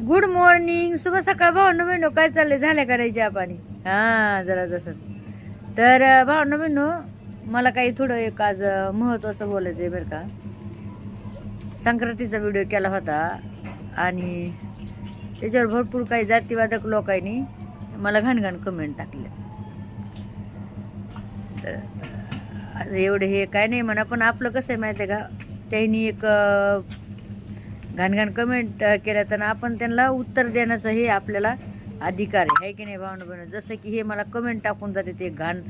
Good morning, शुभ सकाळ भावंडो बहिणो. काय चाललंय? झाल्या करायची पाणी? हा, जरा जसं. तर भावंडो बहिणो, मला काही थोडं एक आज महत्वाचं बोलायचं आहे बरं का. संक्रांतीचा व्हिडिओ केला होता आणि त्याच्यावर भरपूर काही जातीवादक लोकांनी मला घाणघाण कमेंट टाकले. तर एवढे हे काय नाही म्हणा, पण आपलं कसं आहे माहिती आहे का, त्यांनी एक घाणघाण कमेंट केल्या तर आपण त्यांना उत्तर देण्याचं हे आपल्याला अधिकार आहे की नाही भावना बहिणी. जसं की हे मला कमेंट टाकून जाते ते घाण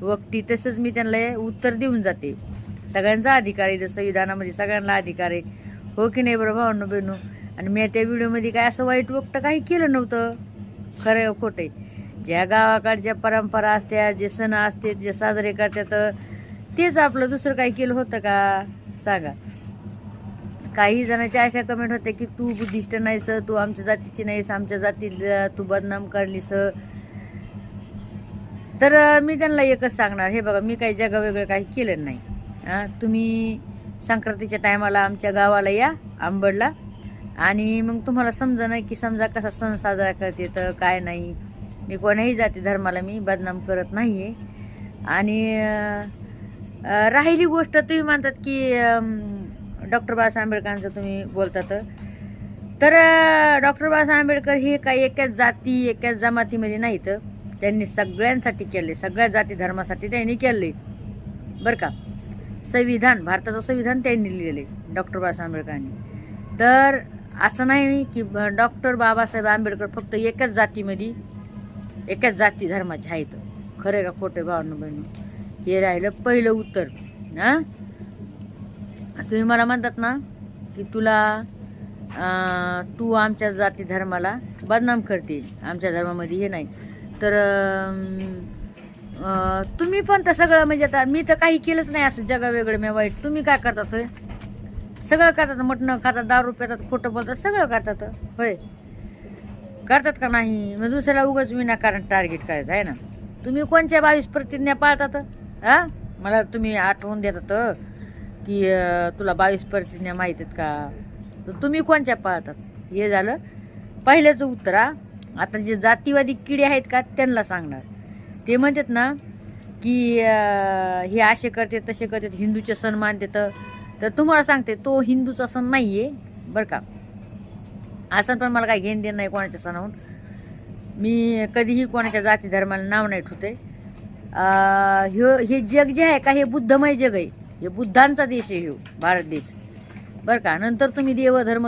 व्यक्ती, तसंच मी त्यांना उत्तर देऊन जाते. सगळ्यांचा अधिकार आहे, संविधानामध्ये सगळ्यांना अधिकार आहे, हो की नाही बरं भावना बहिणू. आणि मी त्या व्हिडिओमध्ये काय असं वाईट वक्त काही केलं नव्हतं, खरं खोटं आहे. ज्या गावाकडच्या परंपरा असत्या, जे सण असते, जे साजरे करतात, तेच आपलं. दुसरं काही केलं होतं का सांगा? काही जणांच्या अशा कमेंट होत्या की तू बुद्धिस्ट नाहीस, तू आमच्या जातीची नाहीस, आमच्या जातीला तू बदनाम करलीस. तर मी त्यांना एकच सांगणार, हे बघा, मी काही जगावेगळं काही केलं नाही. तुम्ही संक्रांतीच्या टायमाला आमच्या गावाला या आंबडला, आणि मग तुम्हाला समजा नाही की समजा कसा सण साजरा करते तर काय नाही. मी कोणाही जाती धर्माला मी बदनाम करत नाही आहे. आणि राहिली गोष्ट, तुम्ही म्हणतात की डॉक्टर बाबासाहेब आंबेडकरांचं तुम्ही बोलतात, तर डॉक्टर बाबासाहेब आंबेडकर हे काही एकाच जाती एकाच जमातीमध्ये नाहीत. त्यांनी सगळ्यांसाठी केले, सगळ्या जाती धर्मासाठी त्यांनी केले बरं का. संविधान, भारताचं संविधान त्यांनी लिहिले डॉक्टर बाबासाहेब आंबेडकरांनी. तर असं नाही की डॉक्टर बाबासाहेब आंबेडकर फक्त एकाच जातीमध्ये एकाच जाती धर्माचे आहेत. खरं का खोटं भावना बहिणी? हे राहिलं पहिलं उत्तर. तुम्ही मला म्हणतात ना की तू आमच्या जाती धर्माला बदनाम करते, आमच्या धर्मामध्ये हे नाही. तर तुम्ही पण तर सगळं, म्हणजे आता मी तर काही केलंच नाही असं जगा वेगळं मी वाईट. तुम्ही काय करतात होय? सगळं करतात, मटणं खातात, दारू पितात, खोटं बोलतात, सगळं करतात होय. करतात का नाही? मग दुसऱ्याला उगाच विनाकारण टार्गेट करायचं आहे ना. तुम्ही कोणत्या 22 प्रतिज्ञा पाळतात? मला तुम्ही आठवून देतात की तुला 22 प्रतिज्ञा माहीत आहेत का? तर तुम्ही कोणत्या पाळतात? हे झालं पहिल्याचं उत्तर. आता जे जातीवादी किडे आहेत का त्यांना सांगणार. ते म्हणतात ना की हे असे करते तसे करते, हिंदूचे सण मानतात. तर तुम्हाला सांगते, तो हिंदूचा सण नाही आहे बरं का. असं पण मला काही घेणं देणं नाही कोणाच्या सणाहून. मी कधीही कोणाच्या जाती धर्माला नाव नाही ठेवते. हे जग जे आहे का, हे बुद्धमय जग आहे, हे बुद्धांचा देश आहे, हे भारत देश बरं का. नंतर तुम्ही देवधर्म